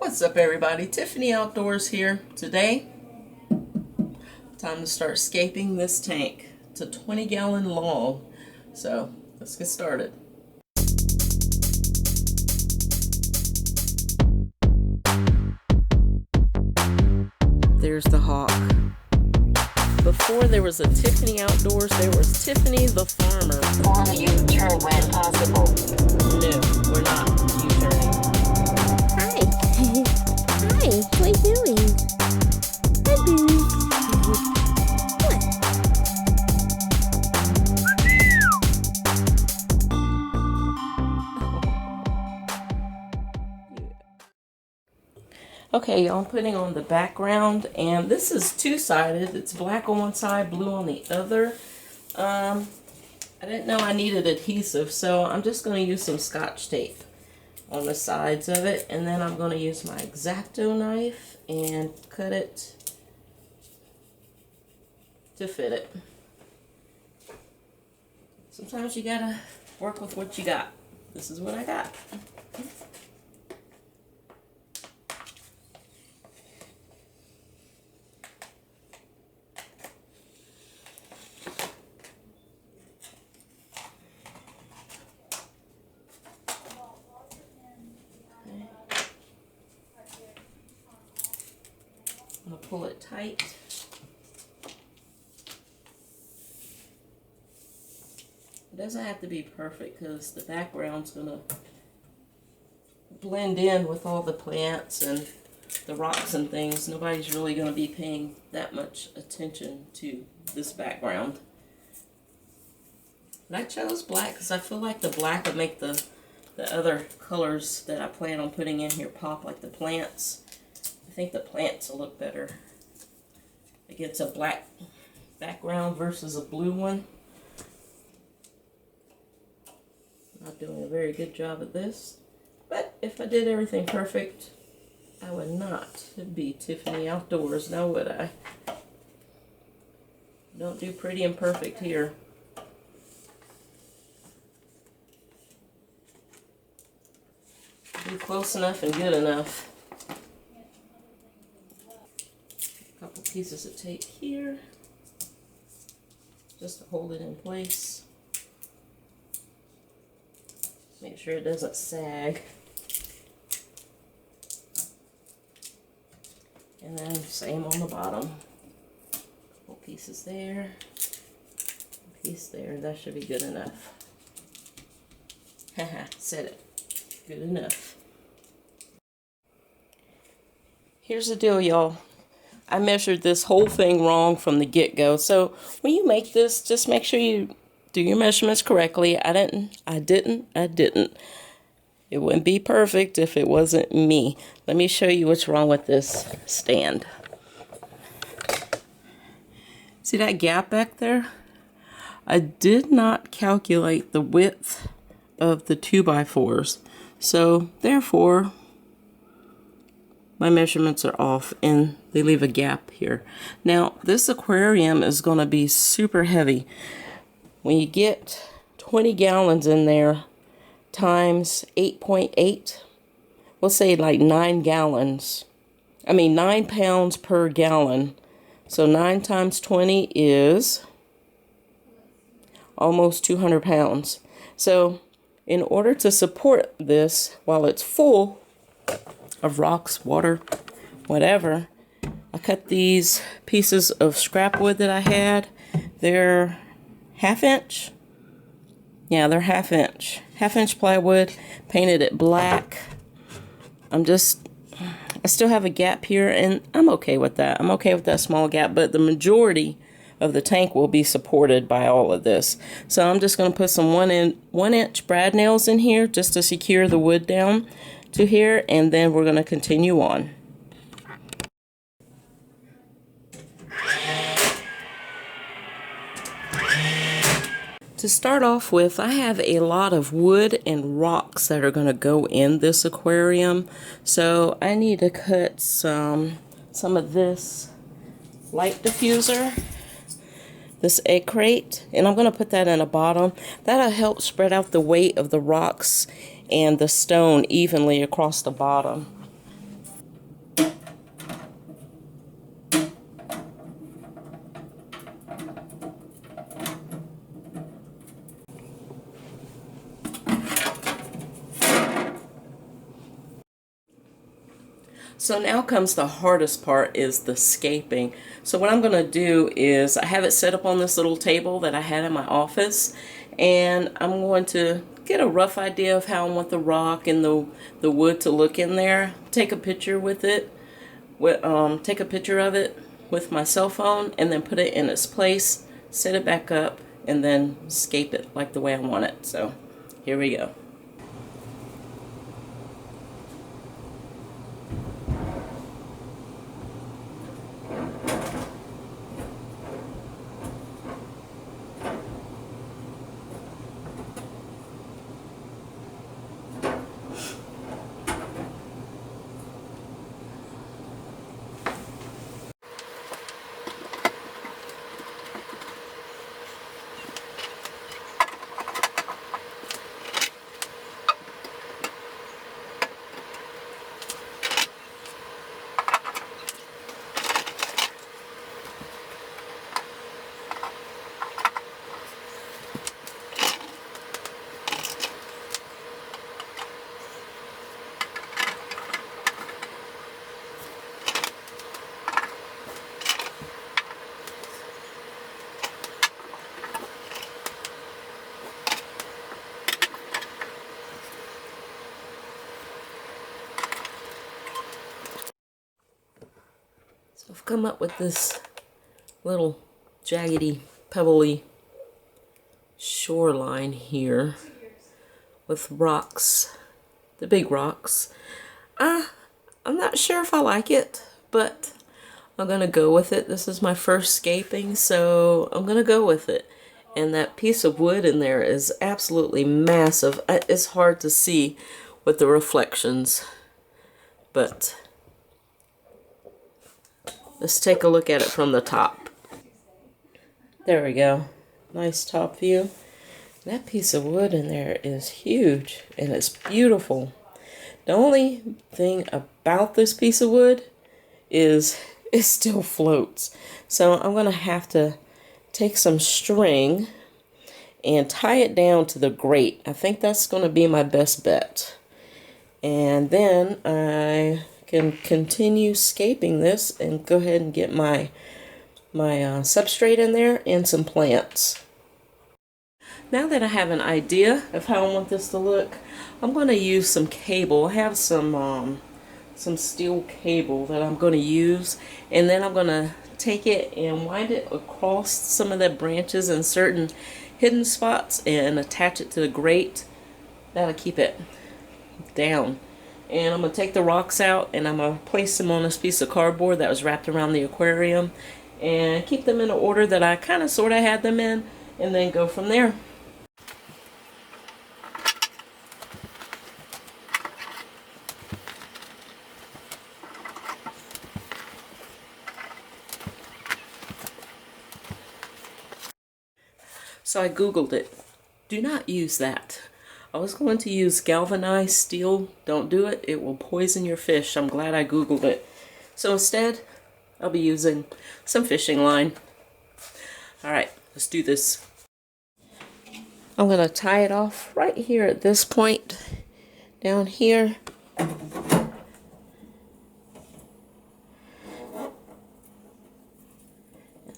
What's up, everybody? Tiffany Outdoors here. Today, time to start scaping this tank. It's a 20-gallon long, so let's get started. There's the hawk. Before there was a Tiffany Outdoors, there was Tiffany the Farmer. On a U-turn when possible. No, we're not U-turning. Hi. Hi, what are you doing? Hi, Boo. Okay, y'all, I'm putting on the background, and this is two-sided. It's black on one side, blue on the other. I didn't know I needed adhesive, so I'm just going to use some Scotch tape on the sides of it, and then I'm going to use my X-Acto knife and cut it to fit it. Sometimes you gotta work with what you got. This is what I got. I'm going to pull it tight. It doesn't have to be perfect because the background's going to blend in with all the plants and the rocks and things. Nobody's really going to be paying that much attention to this background. And I chose black because I feel like the black would make the other colors that I plan on putting in here pop, like the plants. I think the plants will look better against a black background versus a blue one. Not doing a very good job at this, but if I did everything perfect, I would not be Tiffany Outdoors, now would I? Don't do pretty and perfect here. Do close enough and good enough. Couple pieces of tape here just to hold it in place. Make sure it doesn't sag. And then same on the bottom. Couple pieces there, a piece there. That should be good enough. Haha, said it. Good enough. Here's the deal, y'all. I measured this whole thing wrong from the get-go. So when you make this, just make sure you do your measurements correctly. I didn't. It wouldn't be perfect if it wasn't me. Let me show you what's wrong with this stand. See that gap back there? I did not calculate the width of the 2x4s. So therefore, my measurements are off and they leave a gap here. Now, this aquarium is going to be super heavy. When you get 20 gallons in there times 8.8, we'll say like 9 pounds per gallon. So 9 times 20 is almost 200 pounds. So in order to support this while it's full of rocks, water, whatever, I cut these pieces of scrap wood that I had. They're half-inch. Yeah, they're half-inch plywood. Painted it black. I still have a gap here, and I'm okay with that. I'm okay with that small gap, but the majority of the tank will be supported by all of this. So I'm just going to put some 1-inch brad nails in here just to secure the wood down to here, and then we're going to continue on. To start off with, I have a lot of wood and rocks that are going to go in this aquarium. So I need to cut some of this light diffuser, this egg crate, and I'm going to put that in the bottom. That'll help spread out the weight of the rocks and the stone evenly across the bottom. So now comes the hardest part, is the scaping. So what I'm going to do is I have it set up on this little table that I had in my office, and I'm going to get a rough idea of how I want the rock and the wood to look in there. Take a picture with it, take a picture of it with my cell phone, and then put it in its place, set it back up, and then scape it like the way I want it. So here we go. So I've come up with this little jaggedy, pebbly shoreline here with rocks, the big rocks. I'm not sure if I like it, but I'm gonna go with it. This is my first scaping, so I'm gonna go with it. And that piece of wood in there is absolutely massive. It's hard to see with the reflections, but let's take a look at it from the top. There we go. Nice top view. That piece of wood in there is huge, and it's beautiful. The only thing about this piece of wood is it still floats. So I'm going to have to take some string and tie it down to the grate. I think that's going to be my best bet. And then I can continue scaping this and go ahead and get my substrate in there and some plants. Now that I have an idea of how I want this to look, I'm going to use some cable. I have some steel cable that I'm going to use, and then I'm going to take it and wind it across some of the branches in certain hidden spots and attach it to the grate. That'll keep it down. And I'm going to take the rocks out, and I'm going to place them on this piece of cardboard that was wrapped around the aquarium and keep them in the order that I kind of sort of had them in, and then go from there. So I googled it. Do not use that. I was going to use galvanized steel. Don't do it. It will poison your fish. I'm glad I googled it. So instead, I'll be using some fishing line. Alright, let's do this. I'm going to tie it off right here at this point. Down here. I'm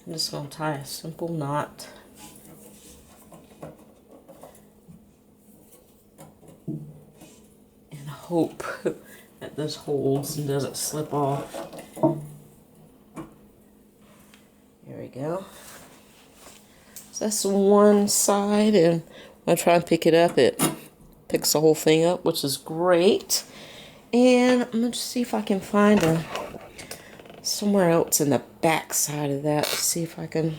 just going to tie a simple knot. And hope that this holds and doesn't slip off. There we go. So that's one side, and when I try and pick it up, it picks the whole thing up, which is great. And I'm going to see if I can find somewhere else in the back side of that. See if I can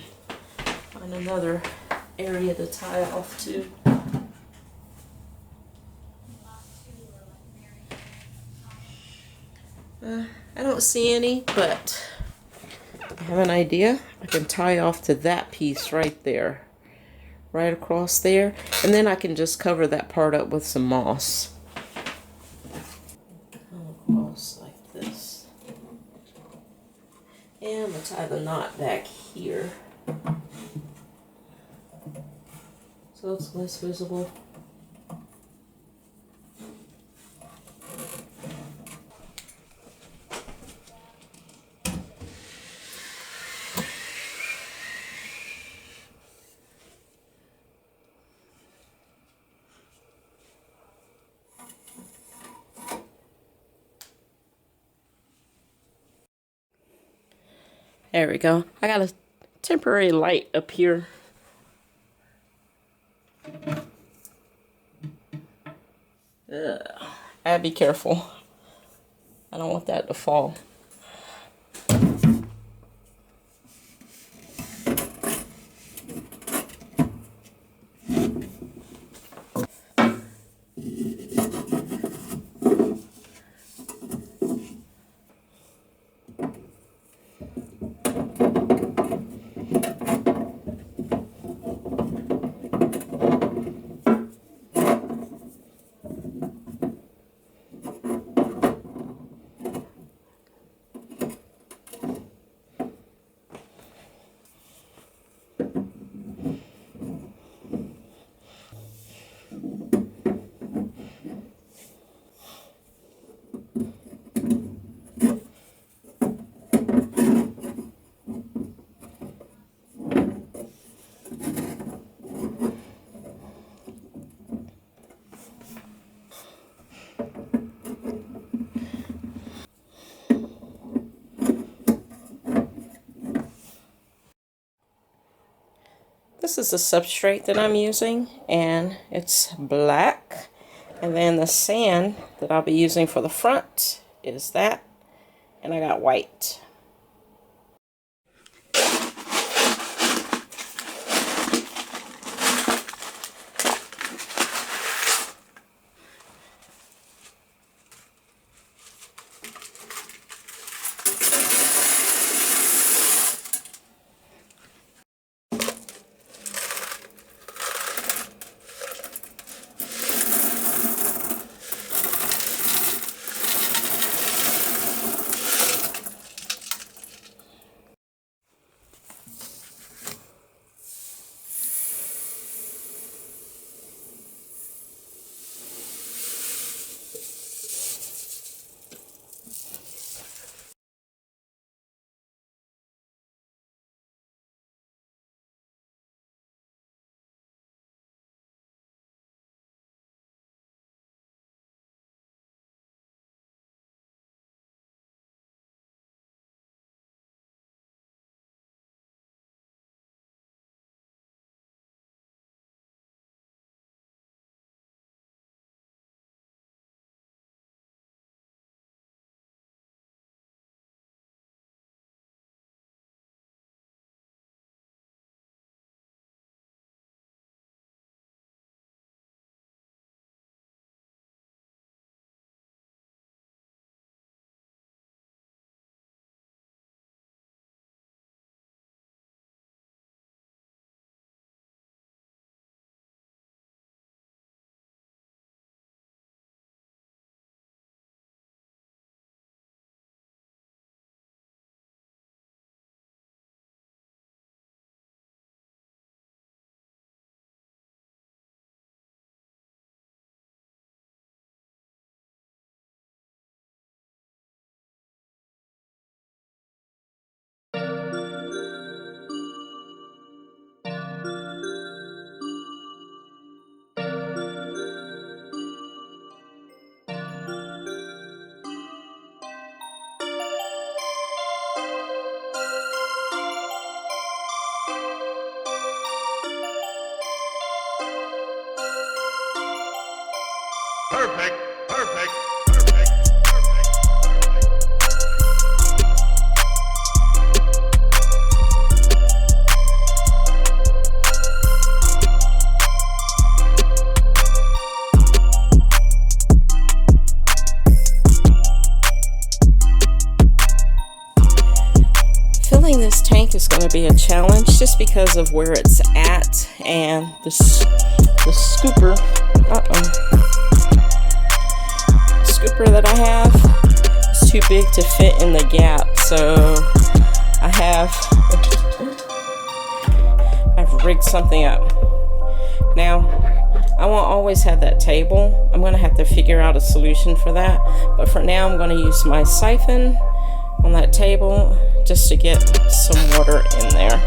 find another area to tie off to. I don't see any, but I have an idea. I can tie off to that piece right there. Right across there. And then I can just cover that part up with some moss. Come across like this. And I'm going to tie the knot back here, so it's less visible. There we go. I got a temporary light up here. Ugh. I gotta be careful. I don't want that to fall. This is the substrate that I'm using, and it's black. And then the sand that I'll be using for the front is that, and I got white. Perfect, perfect, perfect, perfect, Filling this tank is going to be a challenge just because of where it's at, and the scooper. Scooper that I have is too big to fit in the gap, so I've rigged something up. Now, I won't always have that table. I'm going to have to figure out a solution for that, but for now I'm going to use my siphon on that table just to get some water in there.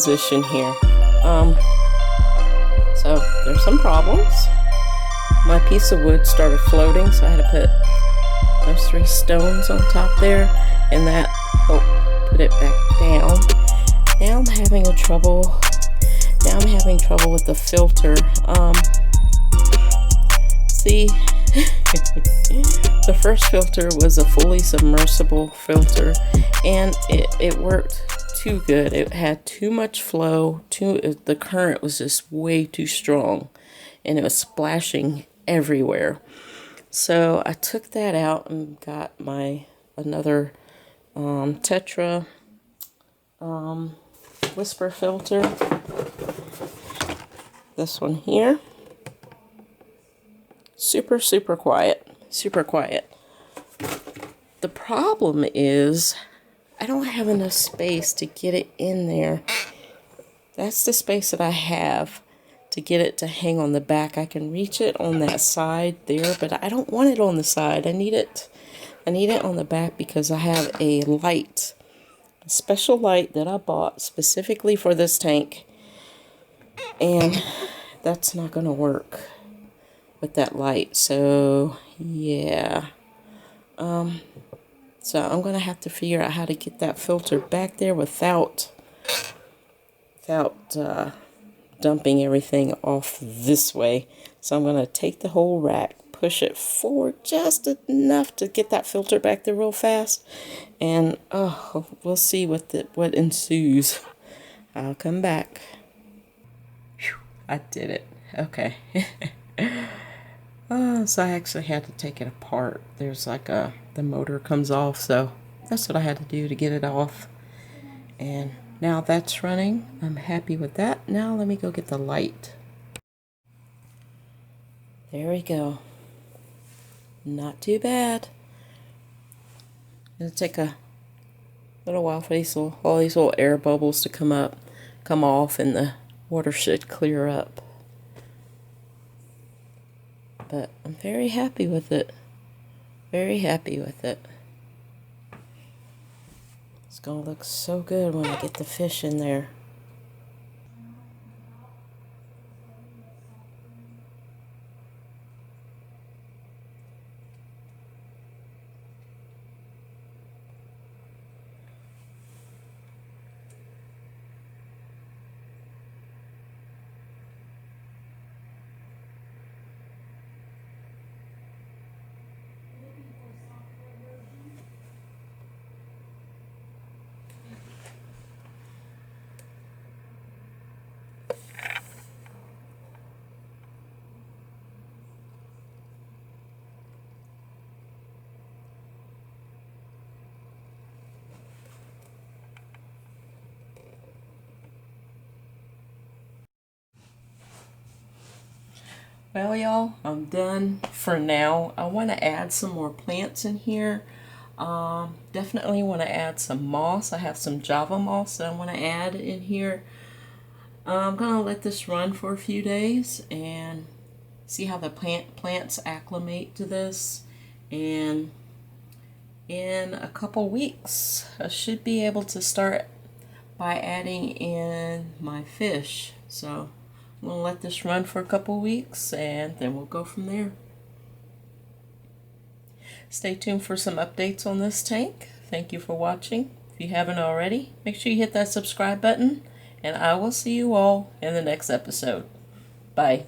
position here. So there's some problems. My piece of wood started floating, so I had to put those 3 stones on top there, and that helped put it back down. Now I'm having trouble with the filter. See, the first filter was a fully submersible filter, and it worked too good. It had too much flow. The current was just way too strong, and it was splashing everywhere. So I took that out and got my another Tetra whisper filter. This one here. Super quiet. Super quiet. The problem is I don't have enough space to get it in there. That's the space that I have to get it to hang on the back. I can reach it on that side there, but I don't want it on the side. I need it on the back because I have a light, a special light that I bought specifically for this tank, and that's not going to work with that light. So yeah, so I'm going to have to figure out how to get that filter back there without dumping everything off this way. So I'm going to take the whole rack, push it forward just enough to get that filter back there real fast, and we'll see what ensues. I'll come back. Whew, I did it. Okay. So I actually had to take it apart. There's like the motor comes off, so that's what I had to do to get it off. And now that's running. I'm happy with that. Now let me go get the light. There we go. Not too bad. It'll take a little while for all these little air bubbles to come off, and the water should clear up. But I'm very happy with it. Very happy with it. It's gonna look so good when I get the fish in there. Well, y'all, I'm done for now. I want to add some more plants in here. Definitely want to add some moss. I have some Java moss that I want to add in here. I'm going to let this run for a few days and see how the plants acclimate to this. And in a couple weeks, I should be able to start by adding in my fish. So I'm going to let this run for a couple weeks, and then we'll go from there. Stay tuned for some updates on this tank. Thank you for watching. If you haven't already, make sure you hit that subscribe button, and I will see you all in the next episode. Bye.